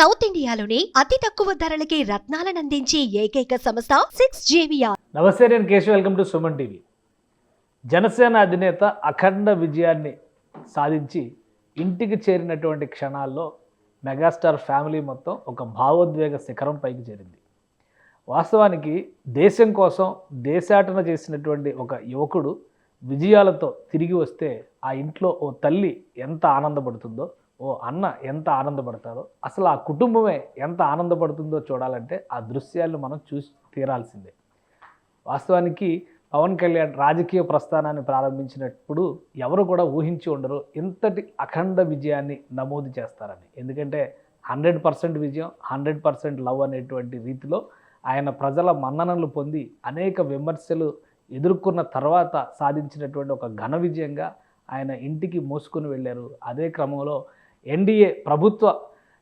South ఇండియాలోని అతి తక్కువ ధరలకి రత్నాలను అందించే ఏకైక సంస్థ 6JVR. నమస్తే, నేను Keshav. Welcome to Suman TV. Janasena అధినేత అఖండ విజయాన్ని సాధించి ఇంటికి చేరినటువంటి క్షణాల్లో మెగాస్టార్ ఫ్యామిలీ మొత్తం ఒక భావోద్వేగ శిఖరం పైకి చేరింది. వాస్తవానికి దేశం కోసం దేశాటన చేసినటువంటి ఒక యువకుడు విజయాలతో తిరిగి వస్తే ఆ ఇంట్లో ఓ తల్లి ఎంత ఆనందపడుతుందో, ఓ అన్న ఎంత ఆనందపడతారో, అసలు ఆ కుటుంబమే ఎంత ఆనందపడుతుందో చూడాలంటే ఆ దృశ్యాలను మనం చూసి తీరాల్సిందే. వాస్తవానికి పవన్ కళ్యాణ్ రాజకీయ ప్రస్థానాన్ని ప్రారంభించినప్పుడు ఎవరు కూడా ఊహించి ఉండరు ఇంతటి అఖండ విజయాన్ని నమోదు చేస్తారని. ఎందుకంటే 100% విజయం, 100% లవ్ అనేటువంటి రీతిలో ఆయన ప్రజల మన్ననలు పొంది అనేక విమర్శలు ఎదుర్కొన్న తర్వాత సాధించినటువంటి ఒక ఘన విజయంగా ఆయన ఇంటికి మోసుకొని వెళ్ళారు. అదే క్రమంలో ఎన్డీఏ ప్రభుత్వ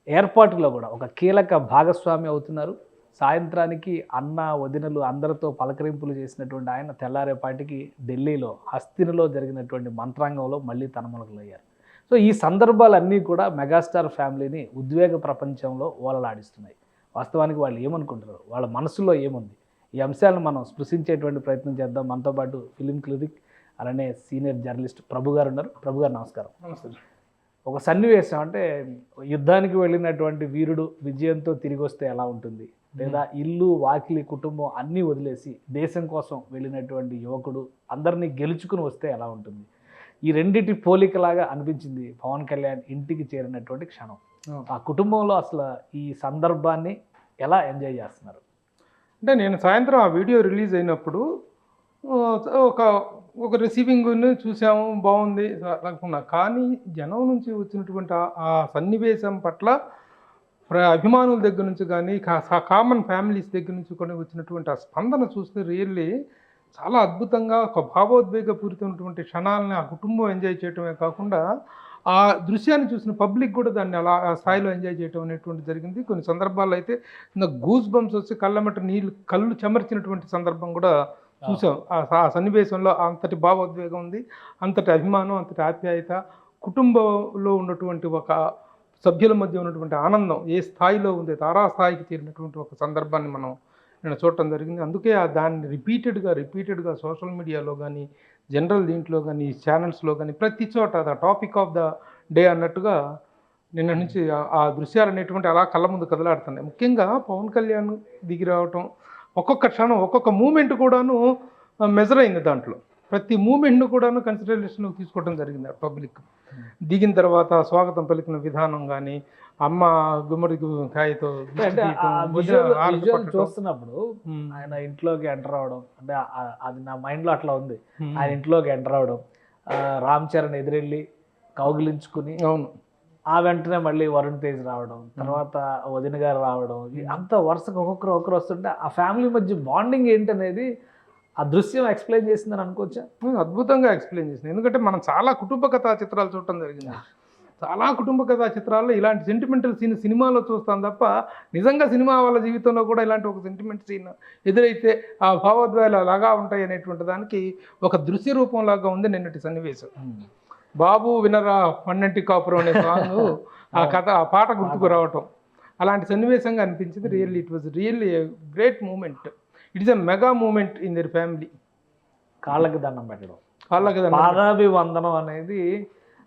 ఏర్పాటులో కూడా ఒక కీలక భాగస్వామి అవుతున్నారు. సాయంత్రానికి అన్న వదినలు అందరితో పలకరింపులు చేసినటువంటి ఆయన తెల్లారేపాటికి ఢిల్లీలో హస్తినలో జరిగినటువంటి మంత్రాంగంలో మళ్ళీ తనమలకలయ్యారు. సో ఈ సందర్భాలన్నీ కూడా మెగాస్టార్ ఫ్యామిలీని ఉద్వేగ ప్రపంచంలో ఓలలాడిస్తున్నాయి. వాస్తవానికి వాళ్ళు ఏమనుకుంటారు, వాళ్ళ మనసులో ఏముంది, ఈ అంశాలను మనం స్పృశించేటువంటి ప్రయత్నం చేద్దాం. మనతో పాటు ఫిలిం క్లినిక్ అలానే సీనియర్ జర్నలిస్ట్ ప్రభు గారు ఉన్నారు. ప్రభు గారు నమస్కారం. నమస్తే. ఒక సన్నివేశం అంటే యుద్ధానికి వెళ్ళినటువంటి వీరుడు విజయంతో తిరిగి వస్తే ఎలా ఉంటుంది, లేదా ఇల్లు వాకిలి కుటుంబం అన్నీ వదిలేసి దేశం కోసం వెళ్ళినటువంటి యువకుడు అందరినీ గెలుచుకుని వస్తే ఎలా ఉంటుంది, ఈ రెండింటి పోలికలాగా అనిపించింది పవన్ కళ్యాణ్ ఇంటికి చేరినటువంటి క్షణం. ఆ కుటుంబంలో అసలు ఈ సందర్భాన్ని ఎలా ఎంజాయ్ చేస్తున్నారు? అంటే నేను సాయంత్రం ఆ వీడియో రిలీజ్ అయినప్పుడు ఒక రిసీవింగ్ని చూసాము, బాగుంది అనుకున్నా. కానీ జనం నుంచి వచ్చినటువంటి ఆ సన్నివేశం పట్ల అభిమానుల దగ్గర నుంచి కానీ కామన్ ఫ్యామిలీస్ దగ్గర నుంచి కూడా వచ్చినటువంటి ఆ స్పందన చూస్తే రియల్లీ చాలా అద్భుతంగా ఒక భావోద్వేగపూరితమైనటువంటి క్షణాలని ఆ కుటుంబం ఎంజాయ్ చేయటమే కాకుండా ఆ దృశ్యాన్ని చూసిన పబ్లిక్ కూడా దాన్ని అలా ఆ స్థాయిలో ఎంజాయ్ చేయటం అనేటువంటి జరిగింది. కొన్ని సందర్భాల్లో అయితే నాకు గూస్ బంప్స్ వచ్చి కళ్ళమట నీళ్ళు కళ్ళు చెమర్చినటువంటి సందర్భం కూడా చూసాం. ఆ సన్నివేశంలో అంతటి భావోద్వేగం ఉంది, అంతటి అభిమానం, అంతటి ఆప్యాయత, కుటుంబంలో ఉన్నటువంటి ఒక సభ్యుల మధ్య ఉన్నటువంటి ఆనందం ఏ స్థాయిలో ఉంది, తారాస్థాయికి చేరినటువంటి ఒక సందర్భాన్ని నేను చూడటం జరిగింది. అందుకే దాన్ని రిపీటెడ్గా సోషల్ మీడియాలో కానీ, జనరల్ దీంట్లో కానీ, ఛానల్స్లో కానీ ప్రతి చోట the topic of the day అన్నట్టుగా నిన్న నుంచి ఆ దృశ్యాలు అనేటువంటి అలా కళ్ళ ముందు కదలాడుతున్నాయి. ముఖ్యంగా పవన్ కళ్యాణ్ దిగి రావటం, ఒక్కొక్క క్షణం ఒక్కొక్క మూమెంట్ కూడాను మెజర్ అయింది. దాంట్లో ప్రతి మూమెంట్ను కూడాను కన్సిడరేషన్లోకి తీసుకోవడం జరిగింది. పబ్లిక్ దిగిన తర్వాత స్వాగతం పలికిన విధానం కానీ, అమ్మ గుమ్మడి కాయతో చూస్తున్నప్పుడు ఆయన ఇంట్లోకి ఎంటర్ అవడం, అంటే అది నా మైండ్లో అట్లా ఉంది. ఆయన ఇంట్లోకి ఎంటర్ అవడం, రామ్ చరణ్ ఎదురెళ్ళి కౌగిలించుకుని, అవును, ఆ వెంటనే మళ్ళీ వరుణ్ తేజ్ రావడం, తర్వాత వదిన గారు రావడం, అంత వరుసగా ఒక్కొక్కరు వస్తుంటే ఆ ఫ్యామిలీ మధ్య బాండింగ్ ఏంటనేది ఆ దృశ్యం ఎక్స్ప్లెయిన్ చేసిందని అనుకోవచ్చా? అద్భుతంగా ఎక్స్ప్లెయిన్ చేసింది. ఎందుకంటే మనం చాలా కుటుంబ కథా చిత్రాలు చూడటం జరిగింది. చాలా కుటుంబ కథా చిత్రాల్లో ఇలాంటి సెంటిమెంటల్ సీన్ సినిమాలో చూస్తాం తప్ప నిజంగా సినిమా వాళ్ళ జీవితంలో కూడా ఇలాంటి ఒక సెంటిమెంట్ సీన్ ఎదురైతే ఆ భావోద్వేగాలు అలాగా ఉంటాయి అనేటువంటి దానికి ఒక దృశ్య రూపంలాగా ఉంది నిన్నటి సన్నివేశం. బాబు వినరా పన్నెంటి కాపురం అనే సాంగ్, ఆ కథ, ఆ పాట గుర్తుకు రావటం అలాంటి సన్నివేశంగా అనిపించింది. Really it was really great moment. It is a mega moment in their family. కాళ్ళకి దండం పెట్టడం, పాదాభివందనం అనేది,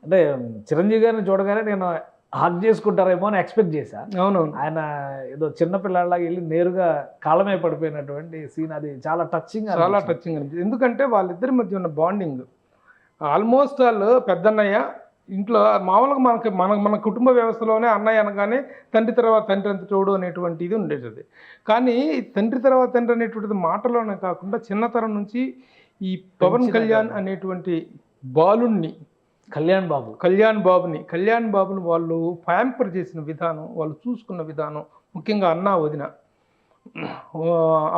అంటే చిరంజీవి గారిని చూడగానే నేను హగ్ చేసుకుంటారేమో అని ఎక్స్పెక్ట్ చేశా. అవునవును, ఆయన ఏదో చిన్నపిల్లలాగా వెళ్ళి నేరుగా కాళ్ళమే పడిపోయినటువంటి సీన్, అది చాలా టచింగ్ అనిపించింది. ఎందుకంటే వాళ్ళిద్దరి మధ్య ఉన్న బాండింగ్ ఆల్మోస్ట్ వాళ్ళు పెద్దన్నయ్య ఇంట్లో మామూలుగా మన కుటుంబ వ్యవస్థలోనే అన్నయ్య అనగానే తండ్రి తర్వాత తండ్రి అంత తోడు అనేటువంటిది ఉండేది. కానీ తండ్రి తర్వాత తండ్రి అనేటువంటిది మాటలోనే కాకుండా చిన్నతరం నుంచి ఈ పవన్ కళ్యాణ్ అనేటువంటి బాలుణ్ణి, కళ్యాణ్ బాబుని వాళ్ళు ప్యాంపర్ చేసిన విధానం, వాళ్ళు చూసుకున్న విధానం, ముఖ్యంగా అన్న వదిన,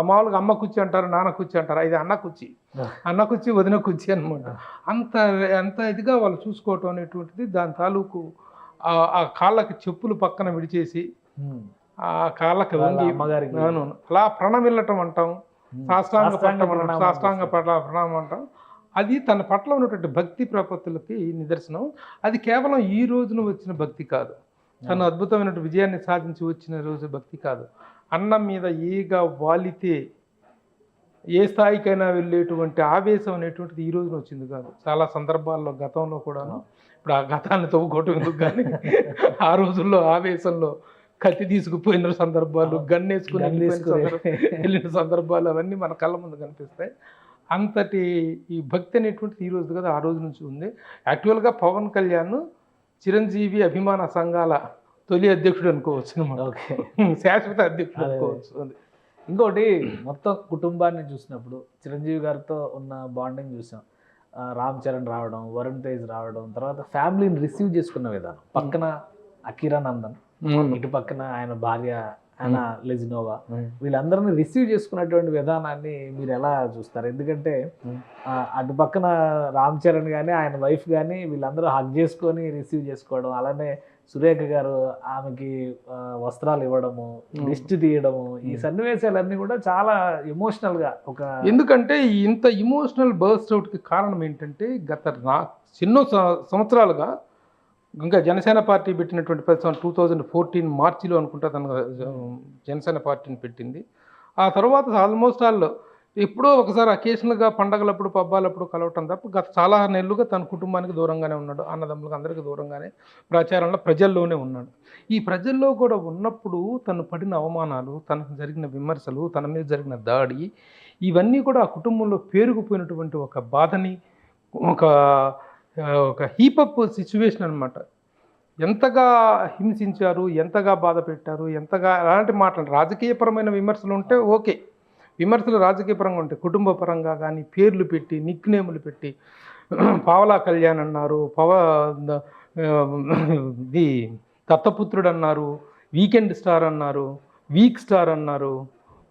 మామూలుగా అమ్మ కుర్చీ అంటారు, నాన్న కుర్చీ అంటారు, ఇది అన్న కుర్చీ వదిన కుర్చీ అనమాట. అంత ఇదిగా వాళ్ళు చూసుకోవటం అనేటువంటిది, దాని తాలూకు ఆ కాళ్ళకి చెప్పులు పక్కన విడిచేసి ఆ కాళ్ళకి వంగి అలా ప్రణమిల్లటం అంటాం, సాష్టాంగ ప్రణామం అంటాం. అది తన పట్ల ఉన్నటువంటి భక్తి ప్రపత్తులకి నిదర్శనం. అది కేవలం ఈ రోజున వచ్చిన భక్తి కాదు, తను అద్భుతమైన విజయాన్ని సాధించి వచ్చిన రోజు భక్తి కాదు. అన్నం మీద ఈగ వాలితే ఏ స్థాయికైనా వెళ్ళేటువంటి ఆవేశం అనేటువంటిది ఈ రోజున వచ్చింది కాదు. చాలా సందర్భాల్లో గతంలో కూడాను, ఇప్పుడు ఆ గతాన్ని తవ్వుకోవటం ఎందుకు కానీ ఆ రోజుల్లో ఆవేశంలో కత్తి తీసుకుపోయిన సందర్భాలు, గన్నేసుకుని వెళ్ళిన సందర్భాలు అవన్నీ మన కళ్ళ ముందు కనిపిస్తాయి. అంతటి ఈ భక్తి అనేటువంటిది ఈ రోజు కదా, ఆ రోజు నుంచి ఉంది. యాక్చువల్గా పవన్ కళ్యాణ్ చిరంజీవి అభిమాన సంఘాల తొలి అధ్యక్షుడు అనుకోవచ్చు అనమాట. ఓకే, శాశ్వత అధ్యక్షుడు అనుకోవచ్చు. ఇంకోటి మొత్తం కుటుంబాన్ని చూసినప్పుడు చిరంజీవి గారితో ఉన్న బాండింగ్ చూసాం. రామ్ చరణ్ రావడం, వరుణ్ తేజ్ రావడం, తర్వాత ఫ్యామిలీని రిసీవ్ చేసుకున్న విధానం. పక్కన అకిరా నందన్, ఇటు పక్కన ఆయన భార్య ఆయన లెజినోవా, వీళ్ళందరినీ రిసీవ్ చేసుకున్నటువంటి విధానాన్ని మీరు ఎలా చూస్తారు? ఎందుకంటే అటు పక్కన రామ్ చరణ్ కానీ ఆయన వైఫ్ కానీ వీళ్ళందరూ హగ్ చేసుకొని రిసీవ్ చేసుకోవడం, అలానే సురేఖ గారు ఆమెకి వస్త్రాలు ఇవ్వడము, లిస్ట్ తీయడము, ఈ సన్నివేశాలన్నీ కూడా చాలా ఎమోషనల్గా ఒక ఎందుకంటే ఇంత ఇమోషనల్ బర్స్ట్ అవుట్కి కారణం ఏంటంటే గత ఎన్నో సంవత్సరాలుగా ఇంకా జనసేన పార్టీ పెట్టినటువంటి 2014 మార్చిలో అనుకుంటా తను జనసేన పార్టీని పెట్టింది. ఆ తర్వాత ఆల్మోస్ట్ ఆల్ ఎప్పుడో ఒకసారి అకేషనల్గా పండగలప్పుడు పబ్బాలప్పుడు కలవటం తప్ప గత చాలా నెలలుగా తన కుటుంబానికి దూరంగానే ఉన్నాడు, అన్నదమ్ములకు అందరికీ దూరంగానే ప్రచారంలో ప్రజల్లోనే ఉన్నాడు. ఈ ప్రజల్లో కూడా ఉన్నప్పుడు తను పడిన అవమానాలు, తనకు జరిగిన విమర్శలు, తన మీద జరిగిన దాడి, ఇవన్నీ కూడా ఆ కుటుంబంలో పేరుకుపోయినటువంటి ఒక బాధని, ఒక హీపప్ సిచ్యువేషన్ అనమాట. ఎంతగా హింసించారు, ఎంతగా బాధ పెట్టారు, ఎంతగా అలాంటి మాటలు రాజకీయపరమైన విమర్శలు ఉంటే ఓకే, విమర్శలు రాజకీయపరంగా ఉంటాయి. కుటుంబ పరంగా కానీ పేర్లు పెట్టి, నిక్ నేములు పెట్టి, పావలా కళ్యాణ్ అన్నారు, ఇది దత్తపుత్రుడు అన్నారు, వీకెండ్ స్టార్ అన్నారు, వీక్ స్టార్ అన్నారు,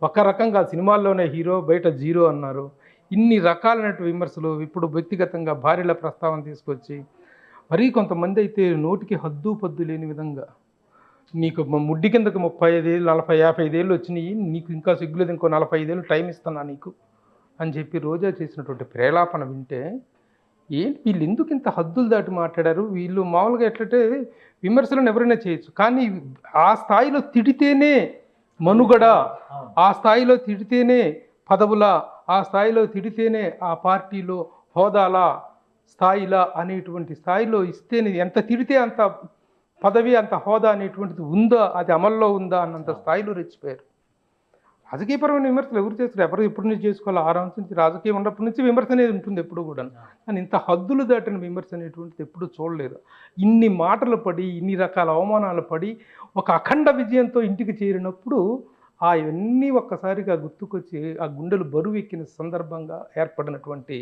ఒక రకంగా సినిమాల్లోనే హీరో బయట జీరో అన్నారు. ఇన్ని రకాలైన విమర్శలు. ఇప్పుడు వ్యక్తిగతంగా భార్యల ప్రస్తావన తీసుకొచ్చి మరీ కొంతమంది అయితే నోటికి హద్దు పద్దు లేని విధంగా, నీకు ముడ్డి కిందకి 35 ఏళ్ళు 40 55 ఏళ్ళు వచ్చినాయి, నీకు ఇంకా సిగ్గులేదు, ఇంకో 45 ఏళ్ళు టైం ఇస్తున్నా నీకు అని చెప్పి రోజా చేసినటువంటి ప్రేలాపన వింటే ఏంటి వీళ్ళు ఎందుకు ఇంత హద్దులు దాటి మాట్లాడారు? వీళ్ళు మామూలుగా ఎట్లంటే విమర్శలను ఎవరైనా చేయొచ్చు, కానీ ఆ స్థాయిలో తిడితేనే మనుగడ, ఆ స్థాయిలో తిడితేనే పదవుల, ఆ స్థాయిలో తిడితేనే ఆ పార్టీలో హోదాలా స్థాయిలా అనేటువంటి స్థాయిలో ఇస్తేనే, ఎంత తిడితే అంత పదవి అంత హోదా అనేటువంటిది ఉందా, అది అమల్లో ఉందా అన్నంత స్థాయిలో రెచ్చిపోయారు. రాజకీయపరమైన విమర్శలు ఎవరు చేస్తారు? ఎవరు ఎప్పటి నుంచి చేసుకోవాలి? 6 నుంచి రాజకీయం ఉన్నప్పటి నుంచి విమర్శ అనేది ఉంటుంది ఎప్పుడు కూడా, కానీ ఇంత హద్దులు దాటిన విమర్శ అనేటువంటిది ఎప్పుడు చూడలేదు. ఇన్ని మాటలు పడి, ఇన్ని రకాల అవమానాలు పడి ఒక అఖండ విజయంతో ఇంటికి చేరినప్పుడు అవన్నీ ఒక్కసారిగా గుర్తుకొచ్చి ఆ గుండెలు బరువు ఎక్కిన సందర్భంగా ఏర్పడినటువంటి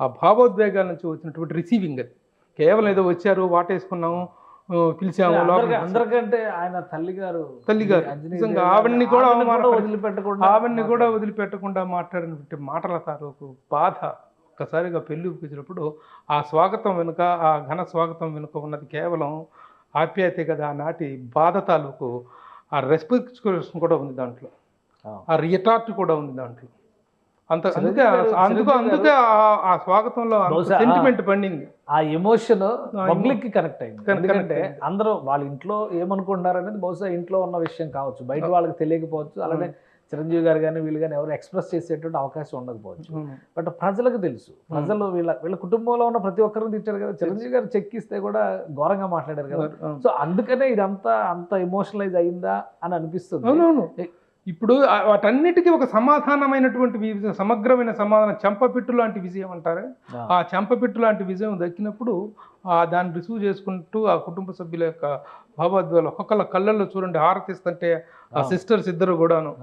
ఆ భావోద్వేగాల నుంచి వచ్చినటువంటి రిసీవింగ్. అది కేవలం ఏదో వచ్చారు, వాటేసుకున్నాము, పిలిచాము, అందరికంటే ఆయన తల్లి గారు నిజంగా ఆవిడ్ని కూడా వదిలిపెట్టకుండా మాట్లాడినటువంటి మాటల తాలూకు బాధ ఒక్కసారిగా పెళ్లి ఊపించినప్పుడు ఆ స్వాగతం వెనుక, ఆ ఘన స్వాగతం వెనుక ఉన్నది కేవలం ఆప్యాయతే కదా, ఆనాటి బాధ తాలూకు ఆ రెస్పెక్ట్ కూడా ఉంది దాంట్లో, ఆ రిటార్ట్ కూడా ఉంది దాంట్లో. అందుకే ఆ స్వాగతంలో సెంటిమెంట్ పండింది, ఆ ఎమోషన్ పబ్లిక్ కి కనెక్ట్ అయింది. ఎందుకంటే అందరూ వాళ్ళ ఇంట్లో ఏమనుకుంటున్నారు అనేది బహుశా ఇంట్లో ఉన్న విషయం కావచ్చు, బయట వాళ్ళకి తెలియకపోవచ్చు. అలానే చిరంజీవి గారు కానీ వీళ్ళు కానీ ఎవరు ఎక్స్ప్రెస్ చేసేటువంటి అవకాశం ఉండకపోవచ్చు. బట్ ప్రజలకు తెలుసు, ప్రజలు వీళ్ళ కుటుంబంలో ఉన్న ప్రతి ఒక్కరిని తిట్టారు కదా. చిరంజీవి గారు చెక్కిస్తే కూడా ఘోరంగా మాట్లాడారు కదా. సో అందుకనే ఇదంతా అంత ఎమోషనలైజ్ అయిందా అని అనిపిస్తుంది. ఇప్పుడు వాటన్నిటికీ ఒక సమాధానమైనటువంటి సమగ్రమైన సమాధానం, చెంపపిట్టు లాంటి విజయం అంటారే, ఆ చెంపపిట్టు లాంటి విజయం దక్కినప్పుడు దాన్ని రిసీవ్ చేసుకుంటూ ఆ కుటుంబ సభ్యుల యొక్క భావోద్వేగాలు ఒక్కొక్కళ్ళ కళ్ళల్లో చూడండి, హారతిస్తుంటే ఆ సిస్టర్స్ ఇద్దరు కూడాను,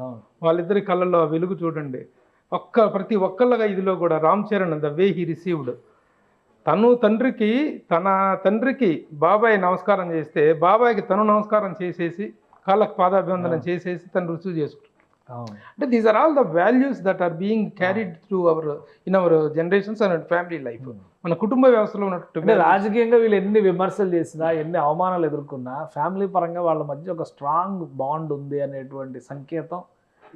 వాళ్ళిద్దరి కళ్ళల్లో ఆ వెలుగు చూడండి. ప్రతి ఒక్కళ్ళగా ఇదిలో కూడా Ram Charan the way he received, తన తండ్రికి బాబాయ్ నమస్కారం చేస్తే బాబాయ్కి తను నమస్కారం చేసేసి కాళ్ళకు పాదాభివందనం చేసేసి తను రుచి చేసుకుంటారు. అంటే these are all the values that are being carried through in our generations and family life. మన కుటుంబ వ్యవస్థలో ఉన్నట్టు రాజకీయంగా వీళ్ళు ఎన్ని విమర్శలు చేసినా, ఎన్ని అవమానాలు ఎదుర్కొన్నా, ఫ్యామిలీ పరంగా వాళ్ళ మధ్య ఒక స్ట్రాంగ్ బాండ్ ఉంది అనేటువంటి సంకేతం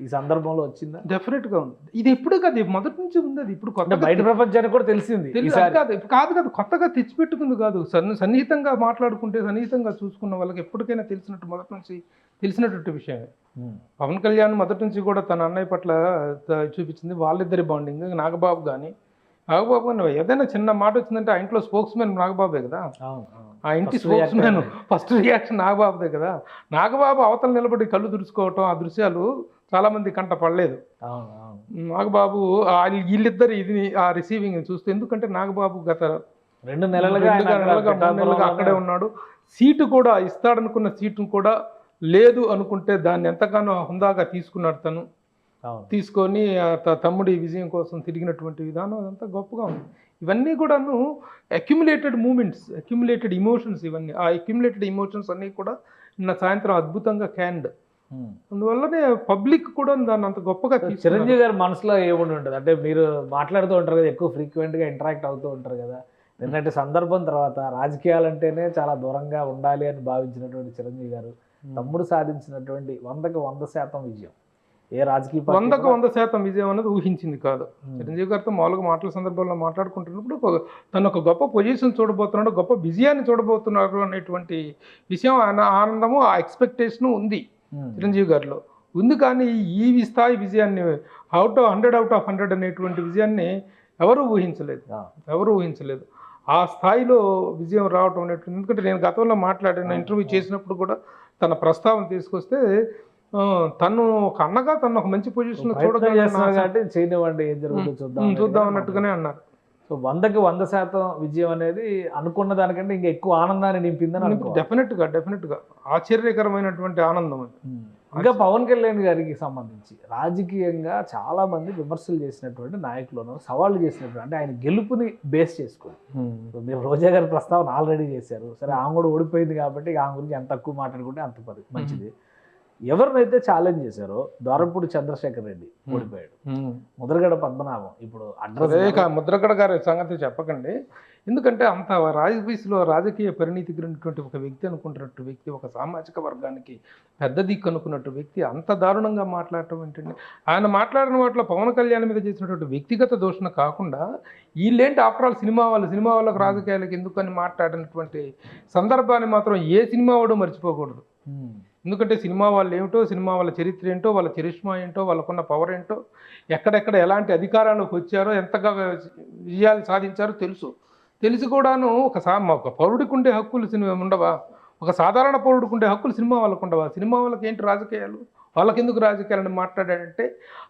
ఈ సందర్భంలో వచ్చిందా? డెఫినెట్గా ఉంది. ఇది ఎప్పుడు కాదు, మొదటి నుంచి ఉంది. అది ఇప్పుడు అంటే బయట ప్రపంచానికి కూడా తెలిసింది. కాదు కొత్తగా తెచ్చిపెట్టుకుంది కాదు. సన్నిహితంగా మాట్లాడుకుంటే, సన్నిహితంగా చూసుకున్న వాళ్ళకి ఎప్పటికైనా తెలిసినట్టు, మొదటి నుంచి తెలిసినటువంటి విషయమే. పవన్ కళ్యాణ్ మొదటి నుంచి కూడా తన అన్నయ్య పట్ల చూపించింది వాళ్ళిద్దరి బాండింగ్. నాగబాబు కానీ ఏదైనా చిన్న మాట వచ్చిందంటే ఆ ఇంట్లో స్పోక్స్ మ్యాన్ నాగబాబే కదా. ఆ ఇంటి స్పోక్స్ మ్యాన్ ఫస్ట్ రియాక్షన్ నాగబాబుదే కదా. నాగబాబు అవతల నిలబడి కళ్ళు తుడుచుకోవటం, ఆ దృశ్యాలు చాలా మంది కంట పడలేదు. నాగబాబు వీళ్ళిద్దరు ఇది ఆ రిసీవింగ్ చూస్తే, ఎందుకంటే నాగబాబు గత 2 నెలలుగా 3 నెలలుగా అక్కడే ఉన్నాడు. సీటు కూడా ఇస్తాడనుకున్న సీటును కూడా లేదు అనుకుంటే దాన్ని ఎంతగానో హుందాగా తీసుకున్నాడు తను. తీసుకొని తమ్ముడి విజయం కోసం తిరిగినటువంటి విధానం అదంతా గొప్పగా ఉంది. ఇవన్నీ కూడాను అక్యుములేటెడ్ మూమెంట్స్, అక్యుములేటెడ్ ఇమోషన్స్. ఇవన్నీ ఆ అక్యుములేటెడ్ ఇమోషన్స్ అన్నీ కూడా నిన్న సాయంత్రం అద్భుతంగా క్యాన్డ్. అందువల్లనే పబ్లిక్ కూడా దాన్ని అంత గొప్పగా. చిరంజీవి గారి మనసులో ఏముండి ఉంటుంది అంటే, మీరు మాట్లాడుతూ ఉంటారు కదా, ఎక్కువ ఫ్రీక్వెంట్గా ఇంటరాక్ట్ అవుతూ ఉంటారు కదా. నిన్నటి సందర్భం తర్వాత రాజకీయాలంటేనే చాలా దూరంగా ఉండాలి అని భావించినటువంటి చిరంజీవి గారు తమ్ముడు సాధించినటువంటి 100కి 100% విజయం ఏ రాజకీయ 100కి 100% విజయం అనేది ఊహించింది కాదు. చిరంజీవి గారితో మామూలుగా మాటల సందర్భంలో మాట్లాడుకుంటున్నప్పుడు తను ఒక గొప్ప పొజిషన్ చూడబోతున్నాడు, గొప్ప విజయాన్ని చూడబోతున్నారు అనేటువంటి విషయం, ఆనందము, ఆ ఎక్స్పెక్టేషను ఉంది చిరంజీవి గారిలో ఉంది. కానీ ఈ స్థాయి విజయాన్ని 100 out of 100 అనేటువంటి విజయాన్ని ఎవరు ఊహించలేదు. ఆ స్థాయిలో విజయం రావటం అనేటువంటి. ఎందుకంటే నేను గతంలో మాట్లాడిన ఇంటర్వ్యూ చేసినప్పుడు కూడా తన ప్రస్తావన తీసుకొస్తే, తను ఒక అన్నగా తను ఒక మంచి పొజిషన్లో చేయనివ్వండి, ఏం జరుగుతుందో చూద్దాం అన్నట్టుగానే అన్నారు. సో 100కి 100% విజయం అనేది అనుకున్న దానికంటే ఇంకా ఎక్కువ ఆనందాన్ని నింపిందని డెఫినెట్గా ఆశ్చర్యకరమైనటువంటి ఆనందం అది. ఇంకా పవన్ కళ్యాణ్ గారికి సంబంధించి రాజకీయంగా చాలా మంది విమర్శలు చేసినటువంటి నాయకులను, సవాళ్ళు చేసినటువంటి, అంటే ఆయన గెలుపుని బేస్ చేసుకుని మీరు రోజా గారి ప్రస్తావన ఆల్రెడీ చేశారు. సరే, ఆమె కూడా ఓడిపోయింది కాబట్టి ఆమె గురించి ఎంత తక్కువ మాట్లాడుకుంటే అంత మంచిది. ఎవరినైతే ఛాలెంజ్ చేశారో ద్వారంపూడి చంద్రశేఖర్ రెడ్డి ఓడిపోయాడు. ముద్రగడ పద్మనాభం ఇప్పుడు అడ్రస్. ముద్రగడ గారి సంగతి చెప్పకండి, ఎందుకంటే అంత రాజకీయ పరిణితి కలిగినటువంటి ఒక వ్యక్తి అనుకుంటున్నట్టు వ్యక్తి, ఒక సామాజిక వర్గానికి పెద్ద దిక్కు అనుకున్నట్టు వ్యక్తి అంత దారుణంగా మాట్లాడటం ఏంటండి. ఆయన మాట్లాడిన వాటిలో పవన్ కళ్యాణ్ మీద చేసినటువంటి వ్యక్తిగత దూషణ కాకుండా, వీళ్ళేంటి ఆఫ్టర్ ఆల్ సినిమా వాళ్ళకు రాజకీయాలకు ఎందుకని మాట్లాడినటువంటి సందర్భాన్ని మాత్రం ఏ సినిమా వాడు మర్చిపోకూడదు. ఎందుకంటే సినిమా వాళ్ళు ఏమిటో, సినిమా వాళ్ళ చరిత్ర ఏంటో, వాళ్ళ చరిష్మా ఏంటో, వాళ్ళకున్న పవర్ ఏంటో, ఎక్కడెక్కడ ఎలాంటి అధికారాలకు వచ్చారో, ఎంతగా విజయాలు సాధించారో తెలిసి కూడాను ఒక పౌరుడికి ఉండే హక్కులు సినిమా ఉండవా? ఒక సాధారణ పౌరుడికి ఉండే హక్కులు సినిమా వాళ్ళకు ఉండవా? సినిమా వాళ్ళకి ఏంటి రాజకీయాలు, వాళ్ళకెందుకు రాజకీయాలని మాట్లాడాడంటే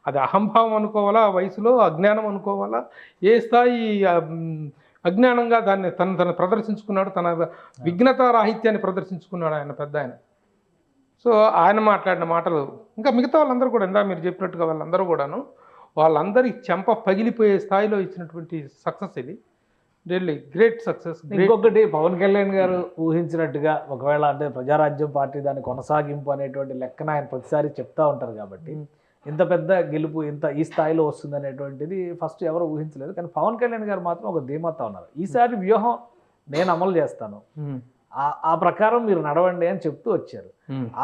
అది అహంభావం అనుకోవాలా, ఆ వయసులో అజ్ఞానం అనుకోవాలా, ఏ స్థాయి అజ్ఞానంగా దాన్ని తను ప్రదర్శించుకున్నాడు, తన విఘ్నత రాహిత్యాన్ని ప్రదర్శించుకున్నాడు ఆయన పెద్ద ఆయన. సో ఆయన మాట్లాడిన మాటలు ఇంకా మిగతా వాళ్ళందరూ కూడా ఇందా మీరు చెప్పినట్టుగా వాళ్ళందరి చెంప పగిలిపోయే స్థాయిలో ఇచ్చినటువంటి సక్సెస్ ఇది. Really great success. ఇంకొకటి, పవన్ కళ్యాణ్ గారు ఊహించినట్టుగా ఒకవేళ అంటే ప్రజారాజ్యం పార్టీ దాని కొనసాగింపు అనేటువంటి లెక్కన ఆయన ప్రతిసారి చెప్తా ఉంటారు కాబట్టి ఇంత పెద్ద గెలుపు ఈ స్థాయిలో వస్తుంది అనేటువంటిది ఫస్ట్ ఎవరు ఊహించలేదు. కానీ పవన్ కళ్యాణ్ గారు మాత్రం ఒక ధీమాతో ఉన్నారు, ఈసారి వ్యూహం నేను అమలు చేస్తాను, ఆ ప్రకారం మీరు నడవండి అని చెప్తూ వచ్చారు.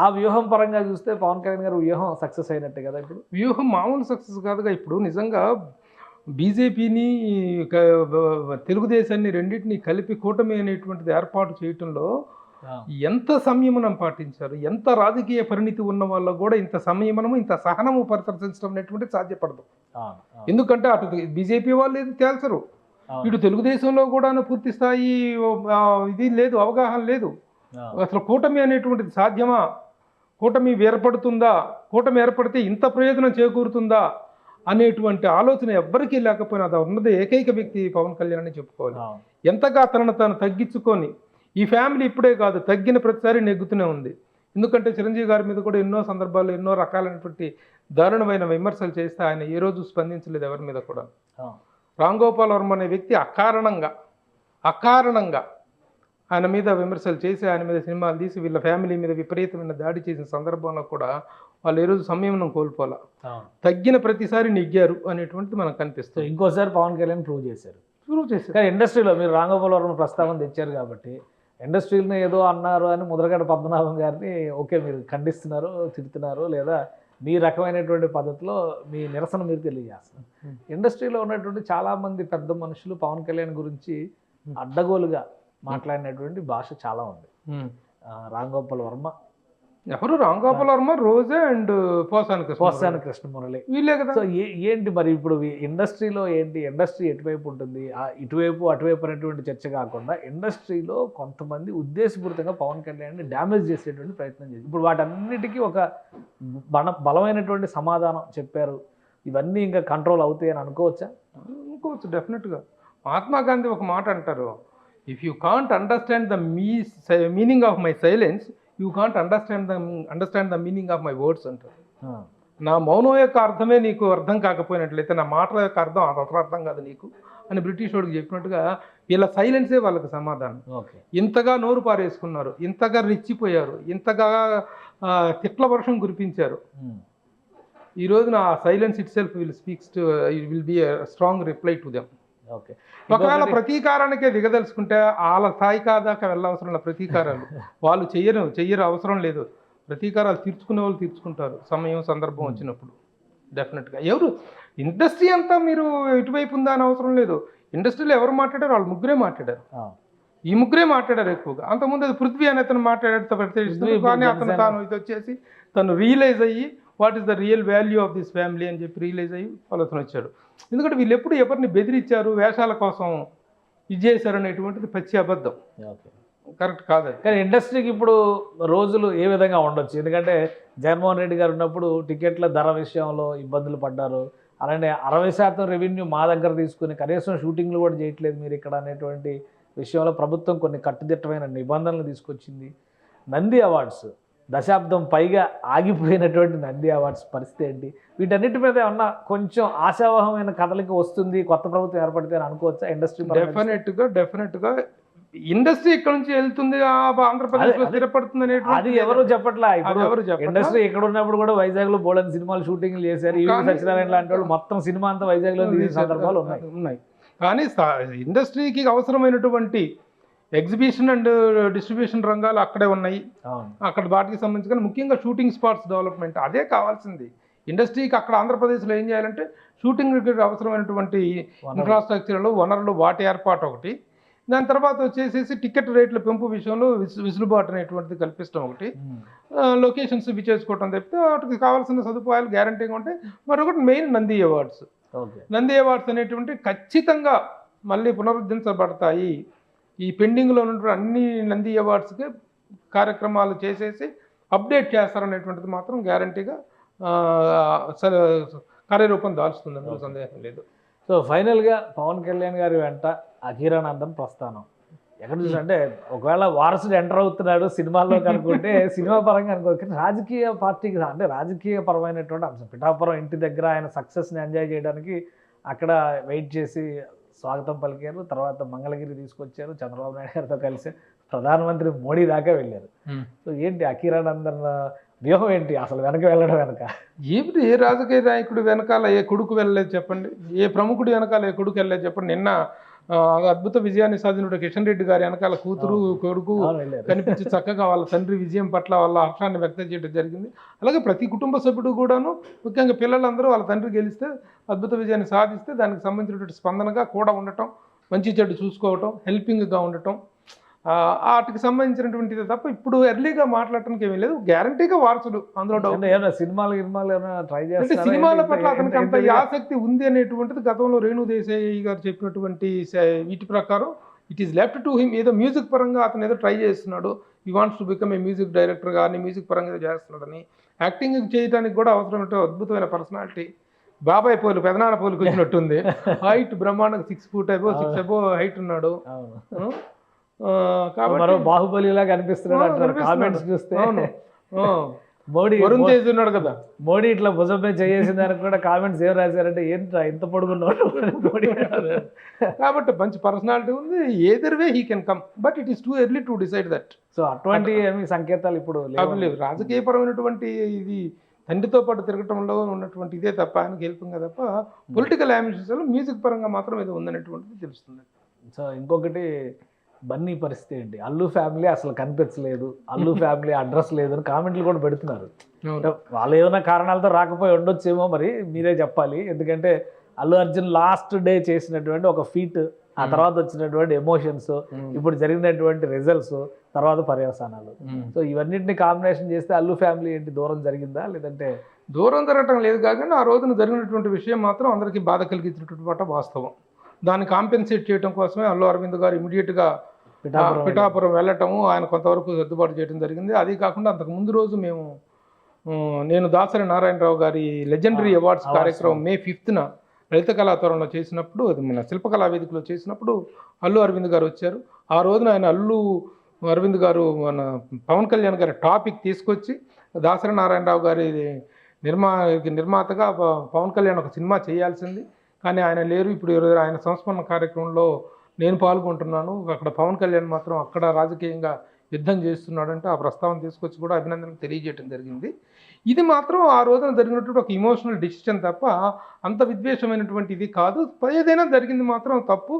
ఆ వ్యూహం పరంగా చూస్తే పవన్ కళ్యాణ్ గారు వ్యూహం సక్సెస్ అయినట్టే కదా. ఇప్పుడు వ్యూహం మామూలు సక్సెస్ కాదుగా. ఇప్పుడు నిజంగా బీజేపీని తెలుగుదేశాన్ని రెండింటినీ కలిపి కూటమి అనేటువంటిది ఏర్పాటు చేయటంలో ఎంత సంయమనం పాటించారు, ఎంత రాజకీయ పరిణితి ఉన్న వాళ్ళకు కూడా ఇంత సంయమనము, ఇంత సహనము ప్రదర్శించడం అనేటువంటిది సాధ్యపడదు. ఎందుకంటే అటు బీజేపీ వాళ్ళు ఏది తేల్చరు, ఇటు తెలుగుదేశంలో కూడా పూర్తి స్థాయి ఇది లేదు, అవగాహన లేదు. అసలు కూటమి అనేటువంటిది సాధ్యమా, కూటమి ఏర్పడుతుందా, కూటమి ఏర్పడితే ఇంత ప్రయోజనం చేకూరుతుందా అనేటువంటి ఆలోచన ఎవ్వరికీ లేకపోయినా అది ఉన్నది ఏకైక వ్యక్తి పవన్ కళ్యాణ్ అని చెప్పుకోవాలి. ఎంతగా తను తగ్గించుకొని, ఈ ఫ్యామిలీ ఇప్పుడే కాదు తగ్గిన ప్రతిసారి నెగ్గుతూనే ఉంది. ఎందుకంటే చిరంజీవి గారి మీద కూడా ఎన్నో సందర్భాల్లో ఎన్నో రకాలైనటువంటి దారుణమైన విమర్శలు చేస్తే ఆయన ఏ రోజు స్పందించలేదు ఎవరి మీద కూడా. రామ్ గోపాల్ వర్మ అనే వ్యక్తి అకారణంగా ఆయన మీద విమర్శలు చేసి, ఆయన మీద సినిమాలు తీసి, వీళ్ళ ఫ్యామిలీ మీద విపరీతమైన దాడి చేసిన సందర్భంలో కూడా వాళ్ళు ఏ రోజు సంయమనం కోల్పోలా, తగ్గిన ప్రతిసారి నెగ్గారు అనేటువంటిది మనకు కనిపిస్తుంది. ఇంకోసారి పవన్ కళ్యాణ్ ప్రూవ్ చేశారు. కానీ ఇండస్ట్రీలో మీరు రామ్ గోపాల్ వర్మ ప్రస్తావన తెచ్చారు కాబట్టి ఇండస్ట్రీని ఏదో అన్నారు అని ముద్రగడ పద్మనాభం గారిని ఓకే మీరు ఖండిస్తున్నారు, తిడుతున్నారు, లేదా మీ రకమైనటువంటి పద్ధతిలో మీ నిరసన మీరు తెలియజేస్తున్నారు. ఇండస్ట్రీలో ఉన్నటువంటి చాలామంది పెద్ద మనుషులు పవన్ కళ్యాణ్ గురించి అడ్డగోలుగా మాట్లాడినటువంటి భాష చాలా ఉంది. రామ్ గోపాల్ వర్మ, ఎవరు రామ్ గోపాల్ వర్మ, రోజా అండ్ పోసాని కృష్ణమురళి, వీళ్ళే కదా. సో ఏంటి మరి ఇప్పుడు ఇండస్ట్రీలో ఏంటి, ఇండస్ట్రీ ఎటువైపు ఉంటుంది, ఇటువైపు అటువైపు అనేటువంటి చర్చ కాకుండా ఇండస్ట్రీలో కొంతమంది ఉద్దేశపూరితంగా పవన్ కళ్యాణ్ని డ్యామేజ్ చేసేటువంటి ప్రయత్నం చేసి ఇప్పుడు వాటన్నిటికీ ఒక బలమైనటువంటి సమాధానం చెప్పారు. ఇవన్నీ ఇంకా కంట్రోల్ అవుతాయి అని అనుకోవచ్చా? అనుకోవచ్చు, డెఫినెట్గా. మహాత్మా గాంధీ ఒక మాట అంటారు, if you can't understand the meaning of my silence you can't understand the meaning of my words అంటారు. నా మౌనం యొక్క అర్థమే నీకు అర్థం కాకపోయినట్లయితే నా మాటల యొక్క అర్థం అసలు అర్థం కాదు నీకు అని బ్రిటిష్ వాడికి చెప్పినట్టుగా వీళ్ళ సైలెన్సే వాళ్ళకి సమాధానం. ఇంతగా నోరు పారేసుకున్నారు, ఇంతగా రెచ్చిపోయారు, ఇంతగా తిట్ల వర్షం కురిపించారు. ఈ రోజున ఆ silence it self will be strong reply to them. ఒకవేళ ప్రతీకారానికే దిగదలుచుకుంటే వాళ్ళ స్థాయి కాదాకా వెళ్ళవసరం లేదు. ప్రతీకారాలు వాళ్ళు చెయ్యరు, అవసరం లేదు. ప్రతీకారాలు తీర్చుకునే వాళ్ళు తీర్చుకుంటారు సమయం సందర్భం వచ్చినప్పుడు. డెఫినెట్గా ఎవరు ఇండస్ట్రీ అంతా మీరు ఇటువైపు ఉందా అని అవసరం లేదు. ఇండస్ట్రీలో ఎవరు మాట్లాడారు, వాళ్ళు ముగ్గురే మాట్లాడారు. ఈ ముగ్గురే మాట్లాడారు ఎక్కువగా. అంతకుముందు అది పృథ్వీ అనే అతను మాట్లాడాడు, కానీ అతను తాను ఇది వచ్చేసి తను రియలైజ్ అయ్యి what is the real value of this family అని చెప్పి రియలైజ్ అయ్యి ఆలోచన వచ్చాడు. ఎందుకంటే వీళ్ళు ఎప్పుడు ఎవరిని బెదిరించారు, వేషాల కోసం ఇది చేశారు అనేటువంటిది పచ్చి అబద్ధం, కరెక్ట్ కాదు. కానీ ఇండస్ట్రీకి ఇప్పుడు రోజులు ఏ విధంగా ఉండొచ్చు? ఎందుకంటే జగన్మోహన్ రెడ్డి గారు ఉన్నప్పుడు టికెట్ల ధర విషయంలో ఇబ్బందులు పడ్డారు. అలానే 60% రెవెన్యూ మా దగ్గర తీసుకుని కనీసం షూటింగ్లు కూడా చేయట్లేదు మీరు ఇక్కడ అనేటువంటి విషయంలో ప్రభుత్వం కొన్ని కట్టుదిట్టమైన నిబంధనలు తీసుకొచ్చింది. నంది అవార్డ్స్ దశాబ్దం పైగా ఆగిపోయినటువంటి నంది అవార్డ్స్ పరిస్థితి ఏంటి? వీటన్నిటి మీద ఏమన్నా కొంచెం ఆశావహమైన కథలకి వస్తుంది కొత్త ప్రభుత్వం ఏర్పడితే అని అనుకోవచ్చా ఇండస్ట్రీ? డెఫినెట్గా ఇండస్ట్రీ ఇక్కడ నుంచి వెళ్తుంది, ఆంధ్రప్రదేశ్ లో స్థిరపడుతుంది అది ఎవరు చెప్పట్లా. ఇప్పుడు ఇండస్ట్రీ ఇక్కడ ఉన్నప్పుడు కూడా వైజాగ్ లో బోల్డెన్ సినిమాలు షూటింగ్లు చేశారు. ఈ సత్యనారాయణ లాంటి వాళ్ళు మొత్తం సినిమా అంతా వైజాగ్ లో తీసిన సందర్భాలు ఉన్నాయి. కానీ ఇండస్ట్రీకి అవసరమైనటువంటి ఎగ్జిబిషన్ అండ్ డిస్ట్రిబ్యూషన్ రంగాలు అక్కడే ఉన్నాయి. అక్కడ వాటికి సంబంధించి కానీ ముఖ్యంగా షూటింగ్ స్పాట్స్ డెవలప్మెంట్ అదే కావాల్సింది. ఇండస్ట్రీకి అక్కడ ఆంధ్రప్రదేశ్లో ఏం చేయాలంటే షూటింగ్ అవసరమైనటువంటి ఇన్ఫ్రాస్ట్రక్చర్లు, వనరులు, వాటి ఏర్పాటు ఒకటి. దాని తర్వాత వచ్చేసేసి టికెట్ రేట్ల పెంపు విషయంలో విసులుబాటు అనేటువంటిది కల్పిస్తాం ఒకటి. లొకేషన్స్ ఇవి చేసుకోవటం తప్పితే వాటికి కావాల్సిన సదుపాయాలు గ్యారంటీగా ఉంటాయి. మరొకటి main Nandi awards. Nandi awards అనేటువంటి ఖచ్చితంగా మళ్ళీ పునరుద్ధరించబడతాయి. ఈ పెండింగ్లో ఉన్నటువంటి అన్ని నంది అవార్డ్స్కి కార్యక్రమాలు చేసేసి అప్డేట్ చేస్తారనేటువంటిది మాత్రం గ్యారంటీగా కార్యరూపం దాల్చుతుంది, అందులో సందేహం లేదు. సో ఫైనల్గా పవన్ కళ్యాణ్ గారి వెంట అఖీరానందన్ ప్రస్థానం ఎక్కడ చూసంటే ఒకవేళ వారసుడు ఎంటర్ అవుతున్నాడు సినిమాల్లో కనుక్కుంటే సినిమా పరంగా అనుకోవచ్చు, రాజకీయ పార్టీకి అంటే రాజకీయ పరమైనటువంటి అంశం. పిఠాపురం ఇంటి దగ్గర ఆయన సక్సెస్ని ఎంజాయ్ చేయడానికి అక్కడ వెయిట్ చేసి స్వాగతం పలికారు. తర్వాత మంగళగిరి తీసుకొచ్చారు, చంద్రబాబు నాయుడు గారితో కలిసి ప్రధానమంత్రి మోడీ దాకా వెళ్ళారు. సో ఏంటి అఖీరానందన్ వ్యూహం ఏంటి అసలు వెనక వెళ్ళడం వెనక? ఏమిటి, ఏ రాజకీయ నాయకుడు వెనకాల ఏ కొడుకు వెళ్ళలేదు చెప్పండి, ఏ ప్రముఖుడు వెనకాల ఏ కొడుకు వెళ్ళలేదు చెప్పండి. నిన్న అద్భుత విజయాన్ని సాధించిన కిషన్ రెడ్డి గారి వెనకాల కూతురు కొడుకు కనిపించి చక్కగా వాళ్ళ తండ్రి విజయం పట్ల వాళ్ళ హర్షాన్ని వ్యక్తం చేయడం జరిగింది. అలాగే ప్రతి కుటుంబ సభ్యుడు కూడాను, ముఖ్యంగా పిల్లలందరూ వాళ్ళ తండ్రి గెలిస్తే అద్భుత విజయాన్ని సాధిస్తే దానికి సంబంధించినటువంటి స్పందనగా కూడా ఉండటం, మంచి చెడ్డు చూసుకోవటం, హెల్పింగ్గా ఉండటం, వాటికి సంబంధించినటువంటిది తప్ప ఇప్పుడు ఎర్లీగా మాట్లాడటానికి ఏమీ లేదు. గ్యారంటీగా వారసుడు, అందులో డౌట్. సినిమాల పట్ల అతనికి అంత ఆసక్తి ఉంది అనేటువంటిది గతంలో రేణు దేశాయ్ గారు చెప్పినటువంటి వీటి ప్రకారం it is left to him. ఏదో మ్యూజిక్ పరంగా అతను ఏదో ట్రై చేస్తున్నాడు, he wants to become a music director కానీ మ్యూజిక్ పరంగా ఏదో చేస్తున్నాడని. యాక్టింగ్ చేయడానికి కూడా అవసరమైన అద్భుతమైన పర్సనాలిటీ. బాబాయ్ పోలు, పెదనాన్న పోలుకు వచ్చినట్టుంది. హైట్ బ్రహ్మాండంగా 6 feet above 6 above హైట్ ఉన్నాడు. బాహుబలి లాగా అనిపిస్తున్నాడు కామెంట్స్ చూస్తే. మోడీ వరుణ్ తేజ్ ఉన్నాడు కదా, మోడీ ఇట్లా భుజంపై చేసిన దానికి కూడా కామెంట్స్ ఏం రాశారంటే ఏంట్రా ఇంత పొడుగున్నాడు మోడీ. కాబట్టి మంచి పర్సనాలిటీ ఉంది. Either way he can come, but it is too early to decide that. So అటువంటి సంకేతాలు ఇప్పుడు లేవు. రాజకీయపరమైనటువంటి ఇది తండ్రితో పాటు తిరగటంలో ఉన్నటువంటి ఇదే తప్ప ఆయనకి హెల్పింగ్గా తప్ప పొలిటికల్ అంబిషన్స్లో మ్యూజిక్ పరంగా మాత్రం ఏదో ఉందనేటువంటిది తెలుస్తుంది. సో ఇంకొకటి బన్నీ పరిస్థితి ఏంటి? అల్లు ఫ్యామిలీ అసలు కనిపించలేదు, అల్లు ఫ్యామిలీ అడ్రస్ లేదు అని కామెంట్లు కూడా పెడుతున్నారు. అంటే వాళ్ళు ఏమైనా కారణాలతో రాకపోయి ఉండొచ్చేమో, మరి మీరే చెప్పాలి. ఎందుకంటే అల్లు అర్జున్ లాస్ట్ డే చేసినటువంటి ఒక ఫీట్, ఆ తర్వాత వచ్చినటువంటి ఎమోషన్స్, ఇప్పుడు జరిగినటువంటి రిజల్ట్స్, తర్వాత పర్యవసానాలు, సో ఇవన్నింటినీ కాంబినేషన్ చేస్తే అల్లు ఫ్యామిలీ ఏంటి దూరం జరిగిందా, లేదంటే? దూరం జరగటం లేదు కానీ ఆ రోజున జరిగినటువంటి విషయం మాత్రం అందరికీ బాధ కలిగించినటువంటి వాస్తవం. దాన్ని కాంపెన్సేట్ చేయడం కోసమే అల్లు అరవింద్ గారు ఇమీడియట్గా పిఠాపురం వెళ్ళటము, ఆయన కొంతవరకు సర్దుబాటు చేయడం జరిగింది. అది కాకుండా అంతకు ముందు రోజు నేను దాసరి నారాయణరావు గారి లెజెండరీ అవార్డ్స్ కార్యక్రమం May 5th లలిత కళాతోరణలో చేసినప్పుడు, అది మన శిల్పకళా వేదికలో చేసినప్పుడు అల్లు అరవింద్ గారు వచ్చారు. ఆ రోజున ఆయన అల్లు అరవింద్ గారు మన పవన్ కళ్యాణ్ గారి టాపిక్ తీసుకొచ్చి దాసరి నారాయణరావు గారి నిర్మాతగా పవన్ కళ్యాణ్ ఒక సినిమా చేయాల్సింది, కానీ ఆయన లేరు. ఇప్పుడు ఆయన సంస్మరణ కార్యక్రమంలో నేను పాల్గొంటున్నాను, అక్కడ పవన్ కళ్యాణ్ మాత్రం అక్కడ రాజకీయంగా యుద్ధం చేస్తున్నాడంటే ఆ ప్రస్తావన తీసుకొచ్చి కూడా అభినందనలు తెలియజేయడం జరిగింది. ఇది మాత్రం ఆ రోజున జరిగినటువంటి ఒక ఇమోషనల్ డిసిషన్ తప్ప అంత విద్వేషమైనటువంటి ఇది కాదు. ఏదైనా జరిగింది మాత్రం తప్పు.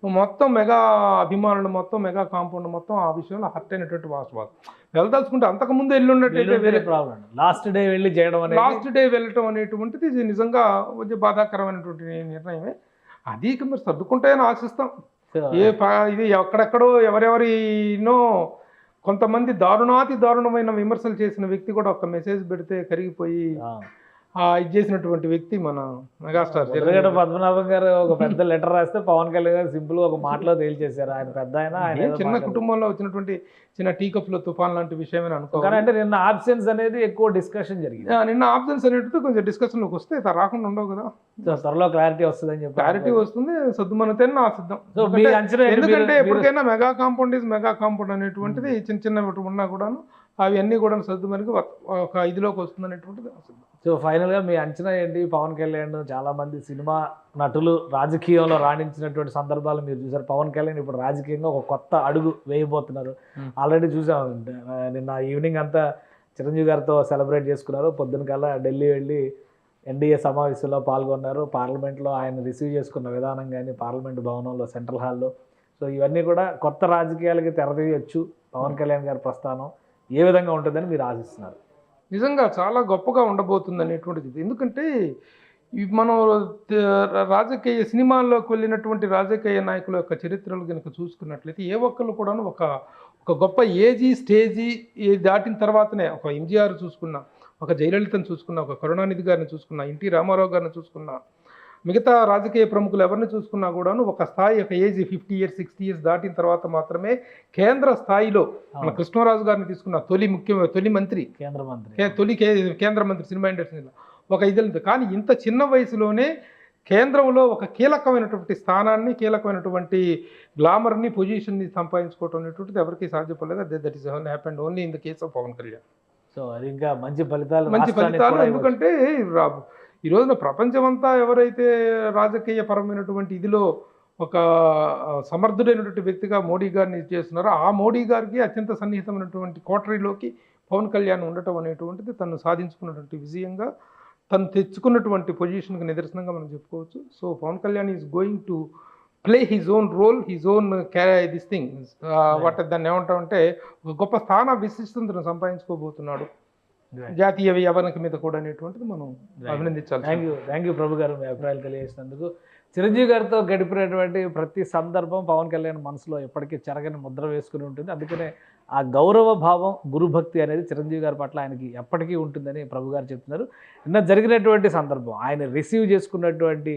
మొత్తం మెగా అభిమానులు మొత్తం మెగా కాంపౌండ్ మొత్తం ఆ విషయంలో హర్ట్ అయినటువంటి వాస్తవాలు. వెళ్ళదలుచుకుంటే అంతకుముందు వెళ్ళున్నట్టయితే వేరే ప్రాబ్లం. లాస్ట్ డే వెళ్ళటం అనేటువంటిది ఇది నిజంగా కొంచెం బాధాకరమైనటువంటి నిర్ణయమే. అది మరి సర్దుకుంటాయని ఆశిస్తాం. ఇది ఎక్కడెక్కడో ఎవరెవరినో కొంతమంది దారుణాతి దారుణమైన విమర్శలు చేసిన వ్యక్తి కూడా ఒక మెసేజ్ పెడితే కరిగిపోయి ఇది చేసినటువంటి వ్యక్తి మన మెగాస్టార్ పద్మనాభం గారు ఒక పెద్ద లెటర్ రాస్తే పవన్ కళ్యాణ్ గారు సింపుల్ ఒక మాటలో తేల్చేశారు. ఆయన పెద్ద ఆయన చిన్న కుటుంబంలో వచ్చినటువంటి చిన్న టీ కప్లో తుఫాన్ లాంటి విషయమని అనుకోవాలి. అంటే నిన్న ఆబ్సెన్స్ అనేది ఎక్కువ డిస్కషన్ జరిగింది. నిన్న ఆబ్సెన్స్ అనేది కొంచెం డిస్కషన్లోకి వస్తే రాకుండా ఉండవు కదా, త్వరలో క్లారిటీ వస్తుందని చెప్పి. క్లారిటీ వస్తుంది, సద్దుమనతేనే ఆశిద్దాం. ఎందుకంటే ఎప్పటికైనా mega compound is mega compound అనేటువంటిది చిన్న చిన్న ఉన్నా కూడాను అవన్నీ కూడా సర్దుమనికి ఒక ఇదిలోకి వస్తుంది అనేటువంటిది ఆశిద్దాం. సో ఫైనల్గా మీ అంచనా ఏంటి? పవన్ కళ్యాణ్ చాలామంది సినిమా నటులు రాజకీయంలో రాణించినటువంటి సందర్భాలు మీరు చూసారు. పవన్ కళ్యాణ్ ఇప్పుడు రాజకీయంగా ఒక కొత్త అడుగు వేయబోతున్నారు. ఆల్రెడీ చూసాం, నిన్న ఈవినింగ్ అంతా చిరంజీవి గారితో సెలబ్రేట్ చేసుకున్నారు. పొద్దున కల్లా ఢిల్లీ వెళ్ళి ఎన్డీఏ సమావేశంలో పాల్గొన్నారు. పార్లమెంట్లో ఆయన రిసీవ్ చేసుకున్న విధానం కానీ, పార్లమెంట్ భవనంలో సెంట్రల్ హాల్లో, సో ఇవన్నీ కూడా కొత్త రాజకీయాలకి తెరదీయొచ్చు. పవన్ కళ్యాణ్ గారి ప్రస్థానం ఏ విధంగా ఉంటుందని మీరు ఆశిస్తున్నారు? నిజంగా చాలా గొప్పగా ఉండబోతుంది అనేటువంటిది. ఎందుకంటే మనం రాజకీయ సినిమాల్లోకి వెళ్ళినటువంటి రాజకీయ నాయకుల యొక్క చరిత్రలు కనుక చూసుకున్నట్లయితే ఏ ఒక్కళ్ళు కూడా ఒక గొప్ప ఏజీ స్టేజీ దాటిన తర్వాతనే, ఒక ఎంజీఆర్ చూసుకున్నా, ఒక జయలలితను చూసుకున్నా, ఒక కరుణానిధి గారిని చూసుకున్నా, ఎన్టీ రామారావు గారిని చూసుకున్నా, మిగతా రాజకీయ ప్రముఖులు ఎవరిని చూసుకున్నా కూడాను ఒక స్థాయి, ఒక ఏజ్ 50 years 60 years దాటిన తర్వాత మాత్రమే కేంద్ర స్థాయిలో, మన కృష్ణరాజు గారిని తీసుకున్న తొలి మంత్రి, కేంద్ర మంత్రి సినిమా ఇండస్ట్రీలో ఒక ఇది. కానీ ఇంత చిన్న వయసులోనే కేంద్రంలో ఒక కీలకమైనటువంటి స్థానాన్ని, కీలకమైనటువంటి గ్లామర్ని, పొజిషన్ని సంపాదించుకోవటం అనేటువంటిది ఎవరికి సాధ్యపడలేదు. That is happened only in the case of Pawan Kalyan. So అది ఇంకా మంచి ఫలితాలు. ఎందుకంటే ఈ రోజున ప్రపంచమంతా ఎవరైతే రాజకీయ పరమైనటువంటి ఇదిలో ఒక సమర్థుడైనటువంటి వ్యక్తిగా మోడీ గారిని చేస్తున్నారో, ఆ మోడీ గారికి అత్యంత సన్నిహితమైనటువంటి కోటరీలోకి పవన్ కళ్యాణ్ ఉండటం అనేటువంటిది తను సాధించుకున్నటువంటి విజయంగా, తను తెచ్చుకున్నటువంటి పొజిషన్కి నిదర్శనంగా మనం చెప్పుకోవచ్చు. So Pawan Kalyan is going to play his own role, his own this thing what దాన్ని ఏమంటామంటే ఒక గొప్ప స్థాన విశిష్టతను సంపాదించుకోబోతున్నాడు జాతీయ వ్యవహారానికి మీద కూడా అనేటువంటిది మనం అభినందించాలి. థ్యాంక్ యూ ప్రభు గారు, మీ అభిప్రాయాలు తెలియజేసినందుకు. చిరంజీవి గారితో గడిపినటువంటి ప్రతి సందర్భం పవన్ కళ్యాణ్ మనసులో ఎప్పటికీ చెరగని ముద్ర వేసుకుని ఉంటుంది. అందుకనే ఆ గౌరవ భావం, గురుభక్తి అనేది చిరంజీవి గారి పట్ల ఆయనకి ఎప్పటికీ ఉంటుందని ప్రభు గారు చెప్తున్నారు. నిన్న జరిగినటువంటి సందర్భం, ఆయన రిసీవ్ చేసుకున్నటువంటి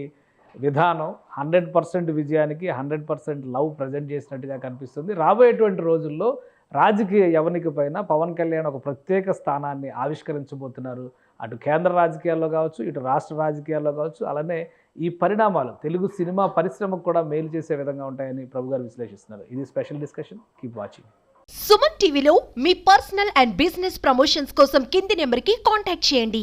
విధానం 100% విజయానికి 100% లవ్ ప్రజెంట్ చేసినట్టుగా కనిపిస్తుంది. రాబోయేటువంటి రోజుల్లో రాజకీయ యవనిక పైన పవన్ కళ్యాణ్ ఒక ప్రత్యేక స్థానాన్ని ఆవిష్కరించబోతున్నారు. అటు కేంద్ర రాజకీయాల్లో కావచ్చు, ఇటు రాష్ట్ర రాజకీయాల్లో కావచ్చు. అలానే ఈ పరిణామాలు తెలుగు సినిమా పరిశ్రమకు కూడా మేలు చేసే విధంగా ఉంటాయని ప్రభు గారు విశ్లేషిస్తున్నారు. ఇది special discussion. Keep watching. Suman టీవీలో మీ పర్సనల్ అండ్ బిజినెస్ ప్రమోషన్స్ కోసం కింది నెంబర్కి కాంటాక్ట్ చేయండి.